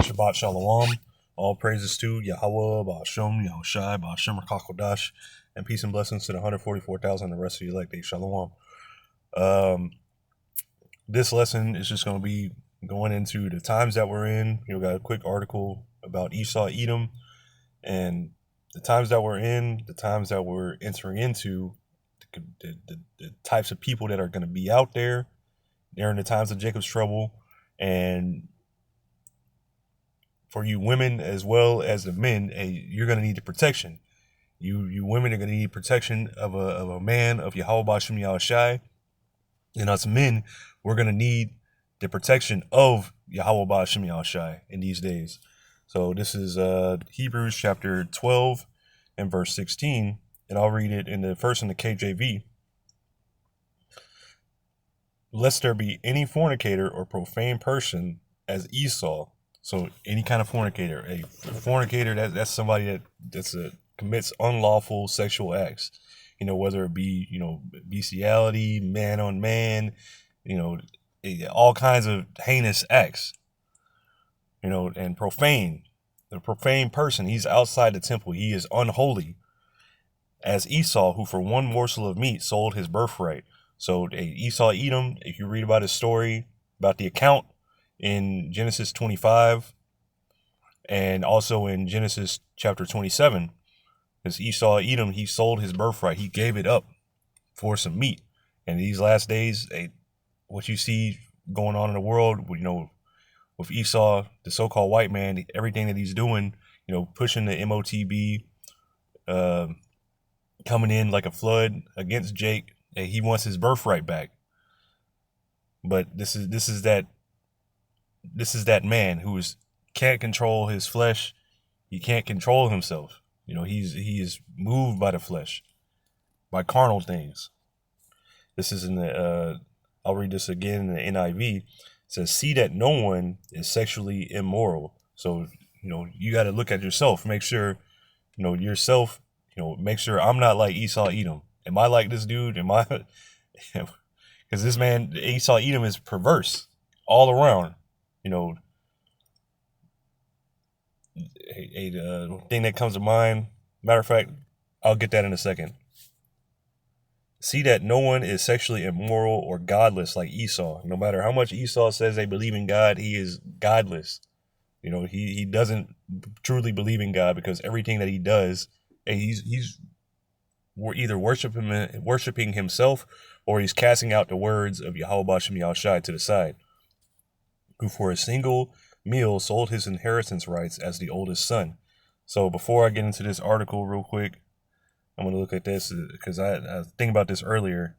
Shabbat Shalom. All praises to Yahweh, Ba'ashem, Yahushai, Ba'ashem, Rakakodash, and peace and blessings to the 144,000 and the rest of you elect. Shalom. This lesson is just going to be going into the times that we're in. We got a quick article about Esau, Edom, and the times that we're in, the times that we're entering into, the types of people that are going to be out there during the times of Jacob's trouble, and for you women as well as the men, you're going to need the protection. You women are going to need protection of a man, of Yahweh Ba'ashem Yahushai. And us men, we're going to need the protection of Yahweh Ba'ashem Yahushai in these days. So this is Hebrews chapter 12 and verse 16. And I'll read it in the KJV. Lest there be any fornicator or profane person as Esau. So any kind of fornicator, a fornicator, that's somebody that commits unlawful sexual acts, whether it be, bestiality, man on man, all kinds of heinous acts, and profane. The profane person, he's outside the temple. He is unholy as Esau, who for one morsel of meat sold his birthright. So Esau, Edom, if you read about his story, about the account, in Genesis 25 and also in Genesis chapter 27, as Esau, Edom, he sold his birthright. He gave it up for some meat. And these last days, what you see going on in the world, with Esau, the so-called white man, everything that he's doing, pushing the MOTB, coming in like a flood against Jake. He wants his birthright back. But this is that man who can't control his flesh. He can't control himself. He is moved by the flesh, by carnal things. This is in the I'll read this again in the NIV. It says, "See that no one is sexually immoral." So you got to look at yourself. Make sure yourself. Make sure I'm not like Esau, Edom. Am I like this dude? Am I? Because this man Esau, Edom, is perverse all around. A thing that comes to mind, matter of fact, I'll get that in a second. See that no one is sexually immoral or godless like Esau. No matter how much Esau says they believe in God, he is godless. He doesn't truly believe in God, because everything that he does, he's either worshiping himself, or he's casting out the words of Yahweh Ba'ashem Yahushai to the side, who for a single meal sold his inheritance rights as the oldest son. So before I get into this article real quick, I'm going to look at this because I was thinking about this earlier.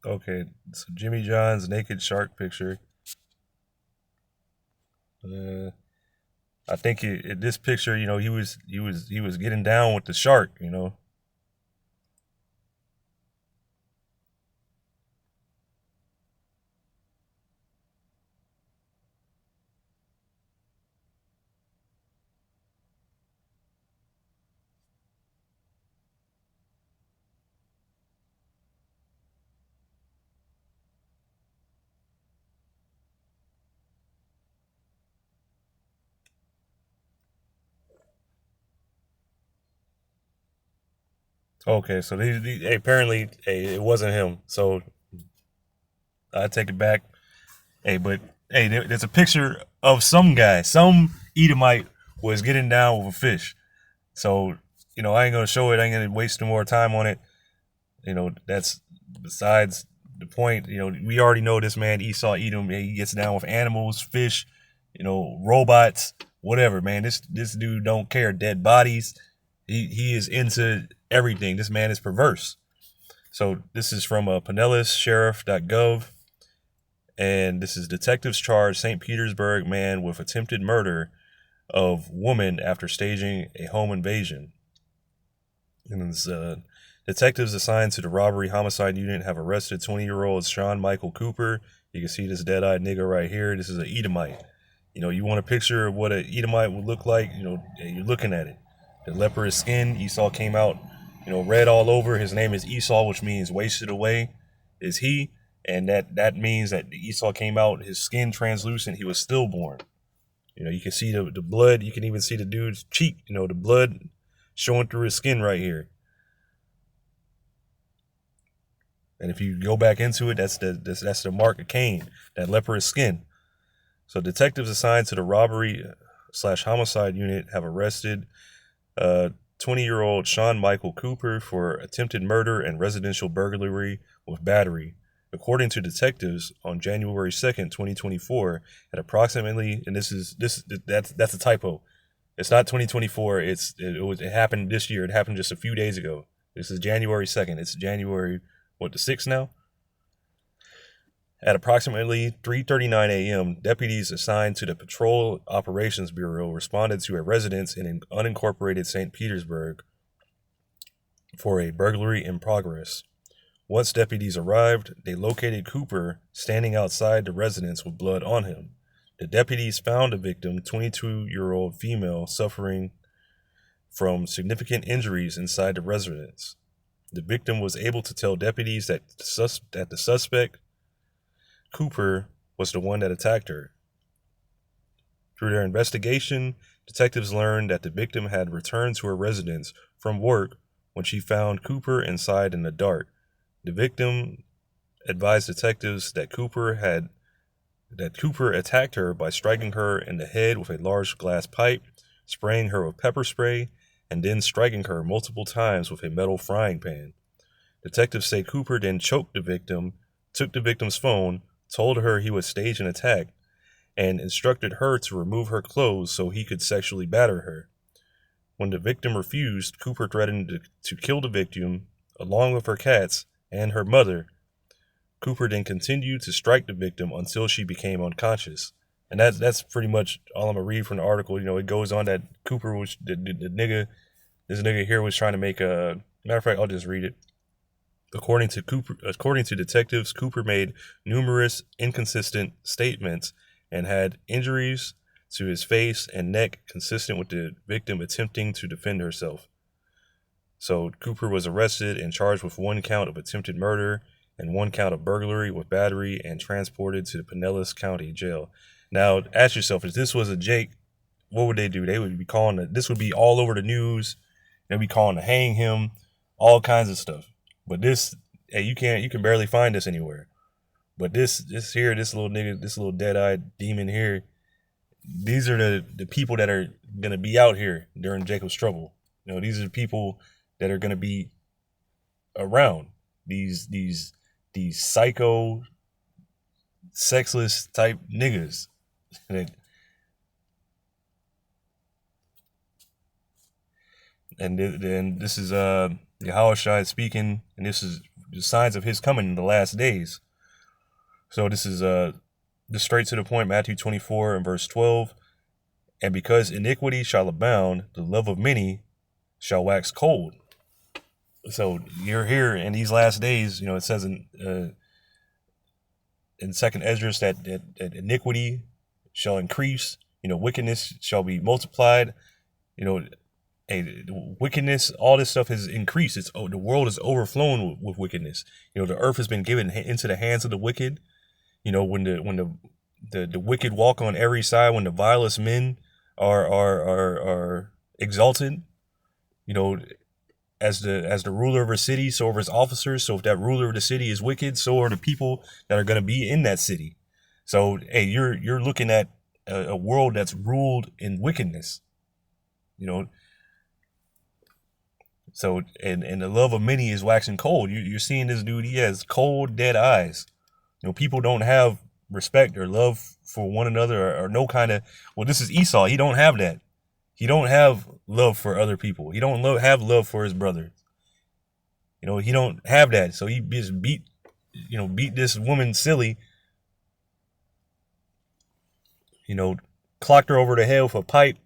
Okay, so Jimmy John's naked shark picture. I think in this picture, he was getting down with the shark. Okay, so apparently it wasn't him. So I take it back. Hey, but hey, there's a picture of some guy, some Edomite was getting down with a fish. So, I ain't gonna show it. I ain't gonna waste no more time on it. That's besides the point. We already know this man Esau Edom. He gets down with animals, fish, robots, whatever. Man, this dude don't care. Dead bodies. He is into everything. This man is perverse. So this is from PinellasSheriff.gov, and this is detectives charge St. Petersburg man with attempted murder of woman after staging a home invasion. And it's, detectives assigned to the robbery homicide unit have arrested 20-year-old Sean Michael Cooper. You can see this dead-eyed nigga right here. This is an Edomite. You want a picture of what an Edomite would look like, you're looking at it. The leprous skin, Esau came out, red all over. His name is Esau, which means wasted away is he. And that means that Esau came out, his skin translucent, he was stillborn. You can see the blood. You can even see the dude's cheek, the blood showing through his skin right here. And if you go back into it, that's the mark of Cain, that leprous skin. So detectives assigned to the robbery/homicide unit have arrested 20-year-old Sean Michael Cooper for attempted murder and residential burglary with battery. According to detectives, on January 2nd, 2024, at approximately, and that's a typo. It's not 2024. It happened this year. It happened just a few days ago. This is January 2nd. It's January, the 6th now? At approximately 3:39 a.m., deputies assigned to the Patrol Operations Bureau responded to a residence in unincorporated St. Petersburg for a burglary in progress. Once deputies arrived, they located Cooper standing outside the residence with blood on him. The deputies found the victim, 22-year-old female, suffering from significant injuries inside the residence. The victim was able to tell deputies that the suspect, Cooper, was the one that attacked her. Through their investigation, detectives learned that the victim had returned to her residence from work when she found Cooper inside in the dark. The victim advised detectives that Cooper attacked her by striking her in the head with a large glass pipe, spraying her with pepper spray, and then striking her multiple times with a metal frying pan. Detectives say Cooper then choked the victim, took the victim's phone, told her he would stage an attack, and instructed her to remove her clothes so he could sexually batter her. When the victim refused, Cooper threatened to kill the victim along with her cats and her mother. Cooper then continued to strike the victim until she became unconscious. And that's pretty much all I'm gonna read from the article. It goes on that Cooper was this nigga here was trying to make a matter of fact, I'll just read it. According to detectives, Cooper made numerous inconsistent statements and had injuries to his face and neck consistent with the victim attempting to defend herself. So Cooper was arrested and charged with 1 count of attempted murder and 1 count of burglary with battery and transported to the Pinellas County Jail. Now, ask yourself, if this was a Jake, what would they do? They would be this would be all over the news. They'd be calling to hang him, all kinds of stuff. But this, hey, you can barely find this anywhere. But this little nigga, this little dead-eyed demon here, these are the people that are gonna be out here during Jacob's trouble. These are the people that are gonna be around. These psycho, sexless type niggas. And then this is Yahushua speaking, and this is the signs of his coming in the last days. So this is just straight to the point, Matthew 24 and verse 12. And because iniquity shall abound, the love of many shall wax cold. So you're here in these last days, it says in Second Esdras that iniquity shall increase, wickedness shall be multiplied, wickedness, all this stuff has increased. The world is overflowing with wickedness. The earth has been given into the hands of the wicked. When the wicked walk on every side, when the vilest men are exalted, as the ruler of a city, so are his officers. So if that ruler of the city is wicked, so are the people that are going to be in that city. So hey, you're looking at a world that's ruled in wickedness, you know. So and the love of many is waxing cold. You're seeing this dude. He has cold, dead eyes. You know, people don't have respect or love for one another, or no kind of. Well, this is Esau. He don't have that. He don't have love for other people. He don't have love for his brothers. You know, he don't have that. So he just beat this woman silly. You know, clocked her over the head with a pipe,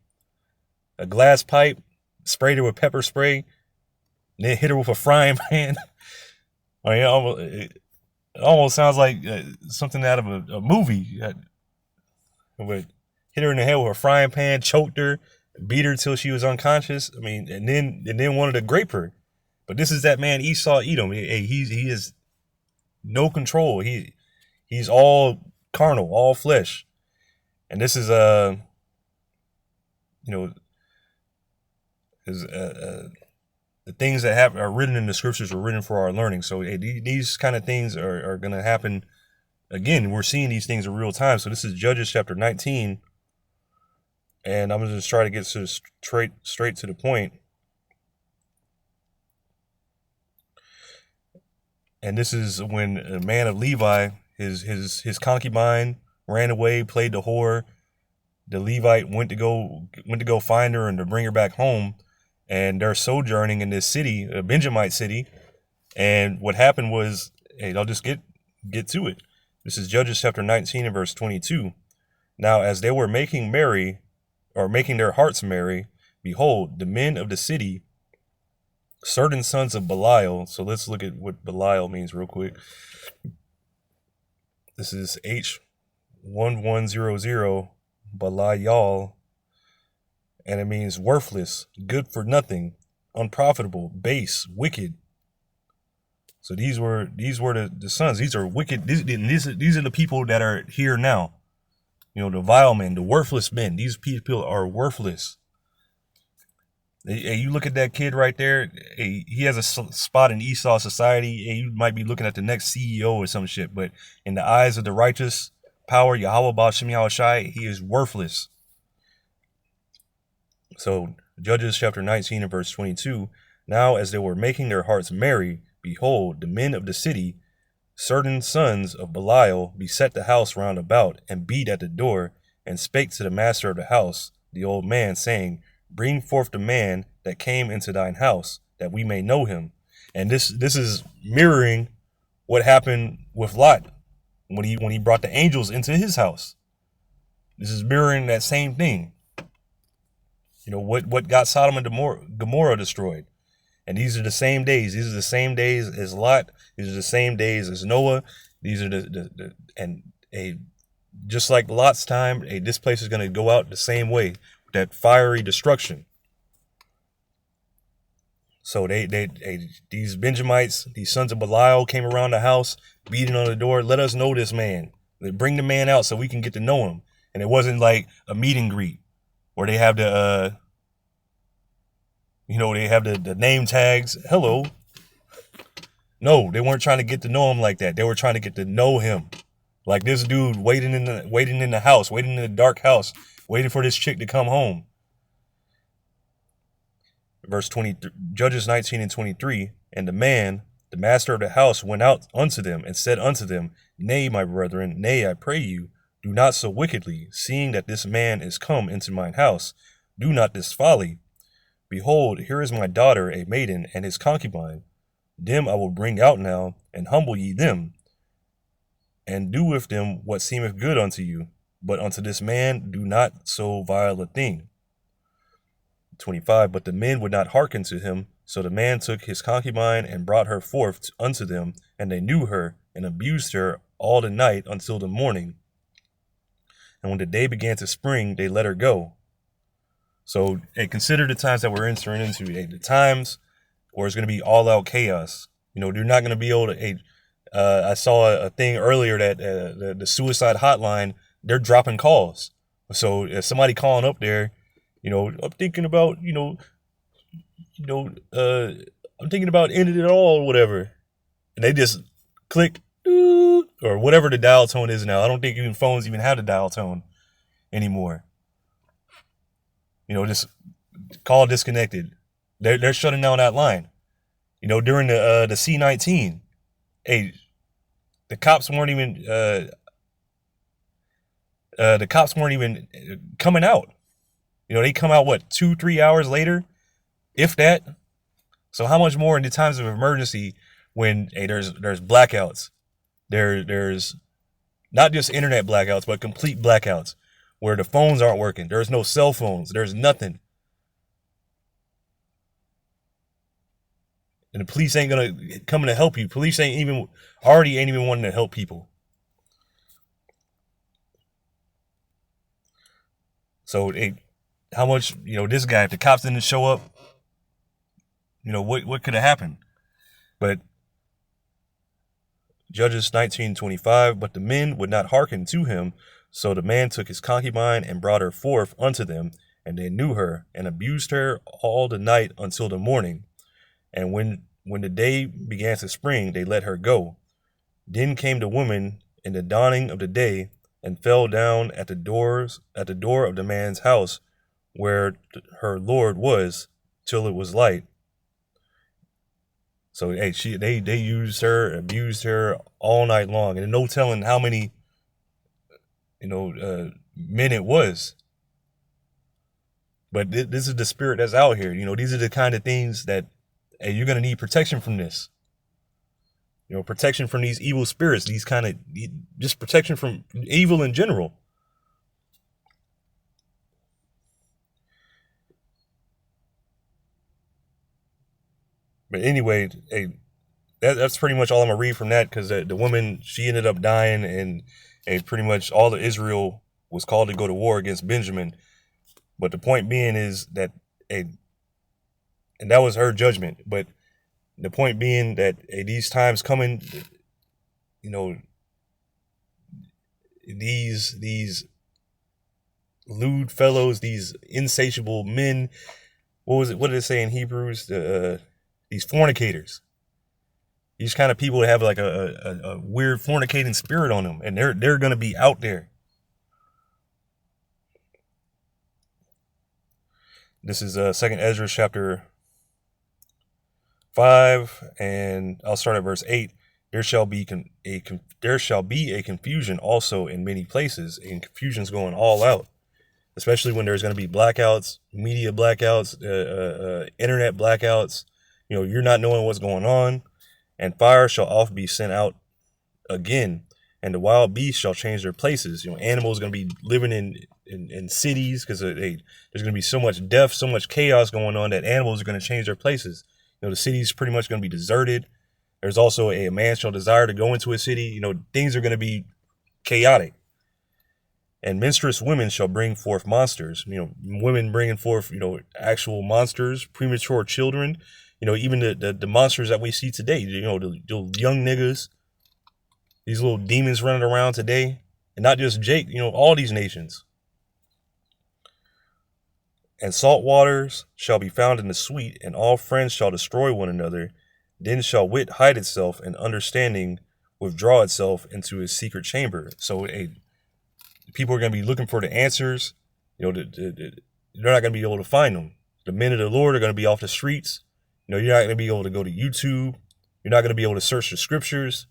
a glass pipe, sprayed her with pepper spray, and then hit her with a frying pan. I mean, it almost sounds like something out of a movie. But hit her in the head with a frying pan, choked her, beat her till she was unconscious. I mean, and then wanted to grape her. But this is that man Esau Edom. He has no control. He's all carnal, all flesh. And this is the things that are written in the scriptures are written for our learning. So these kind of things are going to happen. Again, we're seeing these things in real time. So this is Judges chapter 19. And I'm going to just try to get straight to the point. And this is when a man of Levi, his concubine ran away, played the whore. The Levite went to go find her and to bring her back home. And they're sojourning in this city, a Benjamite city. And what happened was, hey, I'll just get to it. This is Judges chapter 19 and verse 22. Now, as they were making merry, or making their hearts merry, behold, the men of the city, certain sons of Belial. So let's look at what Belial means real quick. This is H1100, Belial. And it means worthless, good for nothing, unprofitable, base, wicked. So these were the sons. These are wicked. These are the people that are here now. You know, the vile men, the worthless men. These people are worthless. Hey, you look at that kid right there. Hey, he has a spot in Esau society. Hey, you might be looking at the next CEO or some shit. But in the eyes of the righteous power, Yahweh Ba'Shem Yahushai, he is worthless. So Judges chapter 19 and verse 22. Now as they were making their hearts merry, behold, the men of the city, certain sons of Belial, beset the house round about, and beat at the door, and spake to the master of the house, the old man, saying, bring forth the man that came into thine house, that we may know him. And this is mirroring what happened with Lot when he brought the angels into his house. This is mirroring that same thing. You know, what got Sodom and Gomorrah destroyed. And these are the same days. These are the same days as Lot. These are the same days as Noah. These are just like Lot's time, this place is going to go out the same way, that fiery destruction. So these Benjamites, these sons of Belial, came around the house, beating on the door. Let us know this man. Bring the man out so we can get to know him. And it wasn't like a meet and greet where they have the name tags. Hello. No, they weren't trying to get to know him like that. They were trying to get to know him. Like this dude waiting in the house, waiting in the dark house, waiting for this chick to come home. Verse 20, Judges 19 and 23. And the man, the master of the house, went out unto them and said unto them, nay, my brethren, nay, I pray you, do not so wickedly, seeing that this man is come into mine house. Do not this folly. Behold, here is my daughter, a maiden, and his concubine. Them I will bring out now, and humble ye them, and do with them what seemeth good unto you. But unto this man do not so vile a thing. 25. But the men would not hearken to him. So the man took his concubine and brought her forth unto them, and they knew her, and abused her all the night until the morning. And when the day began to spring, they let her go. So consider the times that we're entering into. The times where it's going to be all out chaos. You know, you're not going to be able to. I saw a thing earlier that the suicide hotline, they're dropping calls. So if somebody calling up there, you know, I'm thinking about, I'm thinking about ending it all or whatever. And they just click, or whatever the dial tone is now. I don't think even phones even have the dial tone anymore. Just call disconnected. They're shutting down that line. During the C-19, hey, the cops weren't even coming out. They come out 2-3 hours later, if that. So how much more in the times of emergency when there's blackouts, there's not just internet blackouts but complete blackouts where the phones aren't working. There's no cell phones. There's nothing. And the police ain't gonna come to help you. Police ain't even wanting to help people. So how much this guy, if the cops didn't show up, what could have happened? But Judges 19:25, but the men would not hearken to him. So the man took his concubine and brought her forth unto them, and they knew her, and abused her all the night until the morning. And when the day began to spring, they let her go. Then came the woman in the dawning of the day, and fell down at the door of the man's house, where her lord was, till it was light. So they used her, abused her all night long, and no telling how many men it was. But this is the spirit that's out here. These are the kind of things that you're gonna need protection from this. Protection from these evil spirits. Just protection from evil in general. But anyway, that's pretty much all I'm gonna read from that, because the woman, she ended up dying, and pretty much all of Israel was called to go to war against Benjamin. But the point being is that and that was her judgment. But the point being that these times coming, these lewd fellows, these insatiable men. What did it say in Hebrews? These fornicators. These kind of people that have like a weird fornicating spirit on them, and they're going to be out there. This is 2nd Ezra chapter 5, and I'll start at verse 8. There shall be a confusion also in many places, and confusion's going all out, especially when there's going to be blackouts, media blackouts, internet blackouts. You're not knowing what's going on. And fire shall oft be sent out again, and the wild beasts shall change their places. Animals are going to be living in cities, because there's going to be so much death, so much chaos going on, that animals are going to change their places. The city's pretty much going to be deserted. There's also a man shall desire to go into a city. Things are going to be chaotic. And menstruous women shall bring forth monsters. Women bringing forth, actual monsters, premature children. Even the monsters that we see today, the young niggas, these little demons running around today, and not just Jake, all these nations. And salt waters shall be found in the sweet, and all friends shall destroy one another. Then shall wit hide itself, and understanding withdraw itself into his secret chamber. So people are going to be looking for the answers. They're not going to be able to find them. The men of the Lord are going to be off the streets. You're not going to be able to go to YouTube. You're not going to be able to search the scriptures.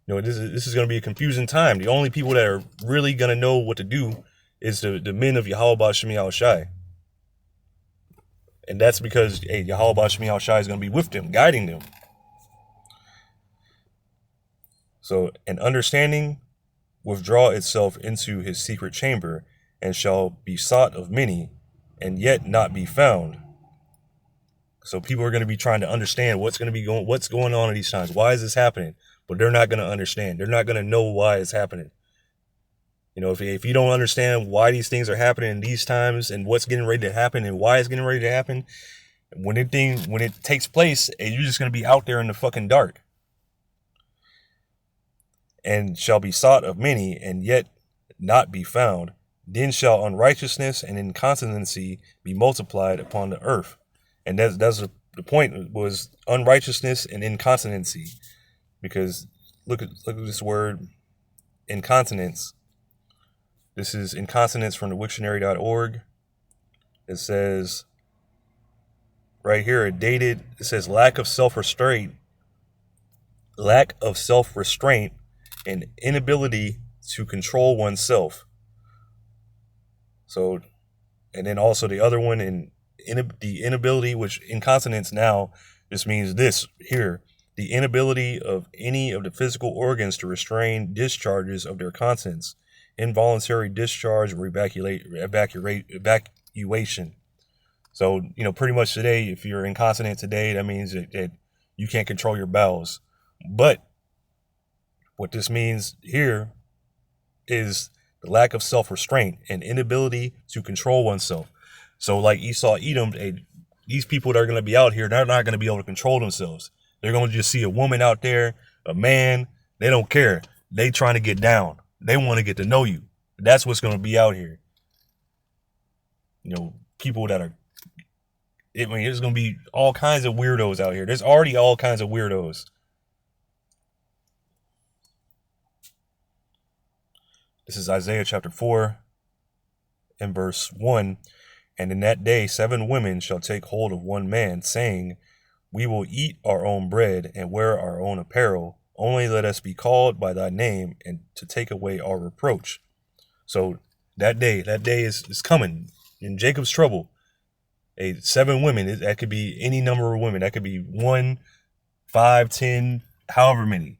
This is going to be a confusing time. The only people that are really going to know what to do is the men of Yahweh Ba'Shem Yahushai. And that's because Yahweh Ba'Shem Yahushai is going to be with them, guiding them. So, an understanding withdraw itself into his secret chamber, and shall be sought of many, and yet not be found. So people are going to be trying to understand what's going on in these times. Why is this happening? But they're not going to understand. They're not going to know why it's happening. If you don't understand why these things are happening in these times, and what's getting ready to happen, and why it's getting ready to happen, when it takes place, you're just going to be out there in the fucking dark. And shall be sought of many, and yet not be found. Then shall unrighteousness and incontinency be multiplied upon the earth. And that's the point, was unrighteousness and incontinency. Because look at this word, incontinence. This is incontinence from the wiktionary.org. It says right here, it says lack of self-restraint and inability to control oneself. So, and then also the other one, the inability, which incontinence now just means this here, the inability of any of the physical organs to restrain discharges of their contents, involuntary discharge or evacuation. So, pretty much today, if you're incontinent today, that means that you can't control your bowels. But what this means here is the lack of self-restraint and inability to control oneself. So like Esau, Edom, these people that are going to be out here, they're not going to be able to control themselves. They're going to just see a woman out there, a man, they don't care. They trying to get down. They want to get to know you. That's what's going to be out here. People that are, there's going to be all kinds of weirdos out here. There's already all kinds of weirdos. This is Isaiah chapter 4 and verse 1. And in that day 7 women shall take hold of one man, saying, we will eat our own bread and wear our own apparel. Only let us be called by thy name, and to take away our reproach. So that day is coming. In Jacob's trouble, 7 women, that could be any number of women. That could be 1, 5, 10, however many.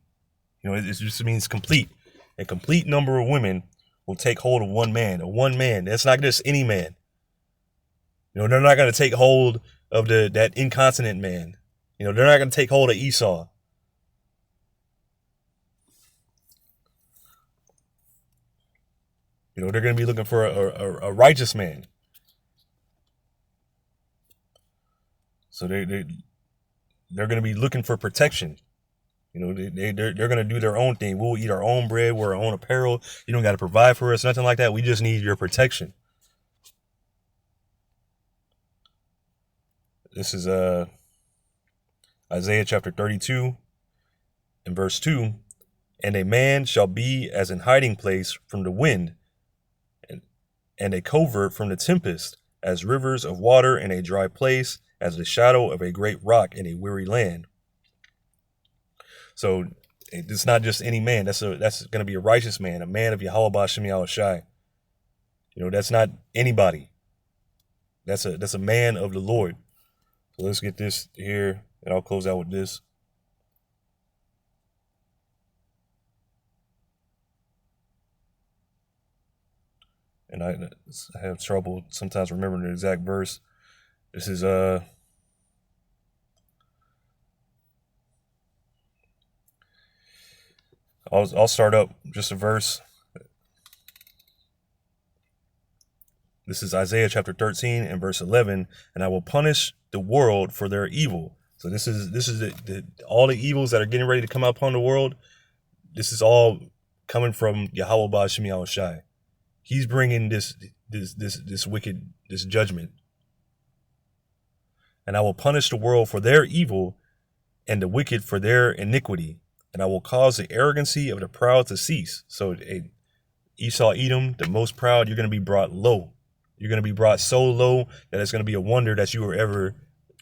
It just means complete. A complete number of women will take hold of one man. That's not just any man. They're not going to take hold of that incontinent man. They're not going to take hold of Esau. They're going to be looking for a righteous man. So they're going to be looking for protection. They're going to do their own thing. We'll eat our own bread, wear our own apparel. You don't got to provide for us, nothing like that. We just need your protection. This is Isaiah chapter 32 and verse 2. And a man shall be as an hiding place from the wind, and a covert from the tempest, as rivers of water in a dry place, as the shadow of a great rock in a weary land. So it's not just any man. That's going to be a righteous man, a man of Yahweh B'Shem Yahushai. That's not anybody. That's a man of the Lord. So let's get this here, and I'll close out with this. And I have trouble sometimes remembering the exact verse. This is I'll start up just a verse. This is Isaiah chapter 13 and verse 11. And I will punish the world for their evil. So this is all the evils that are getting ready to come upon the world. This is all coming from Yahweh B'Shem Yahushai. He's bringing this judgment. And I will punish the world for their evil, and the wicked for their iniquity. And I will cause the arrogancy of the proud to cease. So Esau, Edom, the most proud, you're going to be brought low. You're going to be brought so low that it's going to be a wonder that you were ever,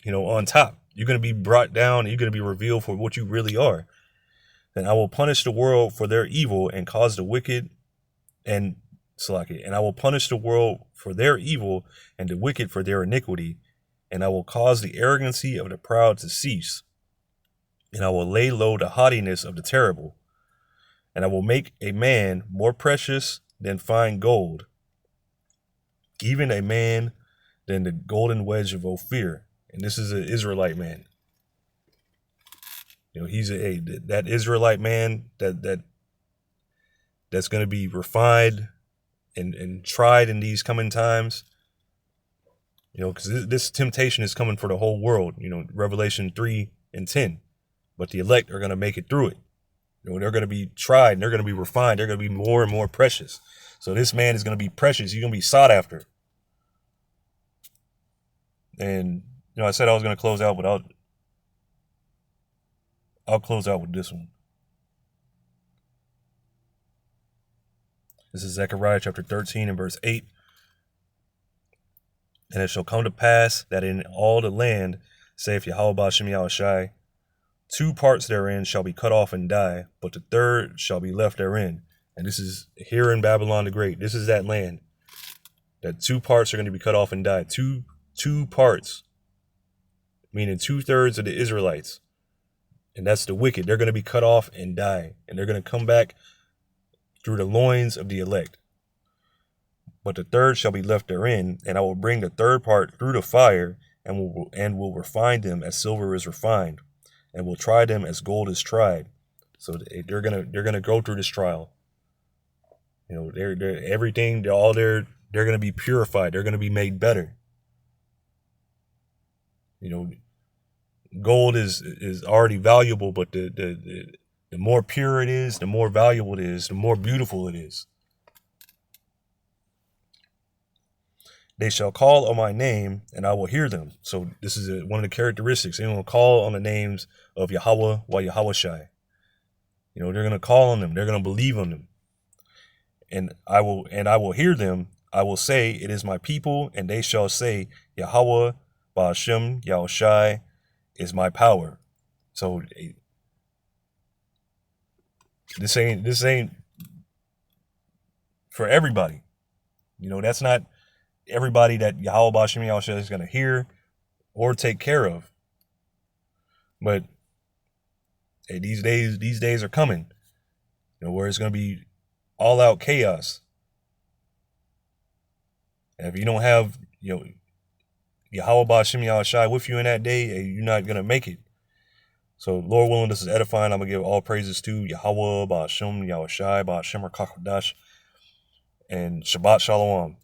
on top. You're going to be brought down, and you're going to be revealed for what you really are. And I will punish the world for their evil, and cause the wicked and I will punish the world for their evil, and the wicked for their iniquity. And I will cause the arrogancy of the proud to cease. And I will lay low the haughtiness of the terrible. And I will make a man more precious than fine gold, even a man than the golden wedge of Ophir. And this is an Israelite man. He's that Israelite man that's going to be refined and tried in these coming times. Because this temptation is coming for the whole world. Revelation 3 and 10. But the elect are going to make it through it. You know, they're going to be tried and they're going to be refined. They're going to be more and more precious. So this man is going to be precious. He's going to be sought after. And, you know, I said I was going to close out, but I'll close out with this one. This is Zechariah chapter 13 and verse 8. And it shall come to pass that in all the land, saith Yahweh Ba'ashem Yahushai, 2 parts therein shall be cut off and die, but the third shall be left therein. And this is here in Babylon the Great. This is that land that 2 parts are going to be cut off and die. Two parts, meaning 2/3 of the Israelites. And that's the wicked. They're going to be cut off and die. And they're going to come back through the loins of the elect. But the third shall be left therein, and I will bring the third part through the fire, and will refine them as silver is refined, and will try them as gold is tried. So they're gonna go through this trial. You know, they're gonna be purified. They're gonna be made better. You know, gold is already valuable, but the more pure it is, the more valuable it is, the more beautiful it is. They shall call on my name, and I will hear them. So this is one of the characteristics. They will call on the names of Yahweh wa Yahushai. You know, they're going to call on them. They're going to believe on them. And I will hear them. I will say, it is my people, and they shall say, Yahweh Ba'ashem Yahushai is my power. So this ain't for everybody. You know, that's not everybody that Yahweh Ba'ashem Yahushua is going to hear or take care of. But hey, these days are coming, you know, where it's going to be all out chaos. And if you don't have, you know, Yahweh Ba'ashem Yahushua with you in that day, hey, you're not going to make it. So Lord willing, this is edifying. I'm going to give all praises to Yahweh Ba'ashem Yahushua Ba'ashem Rakakadash, and Shabbat Shalom.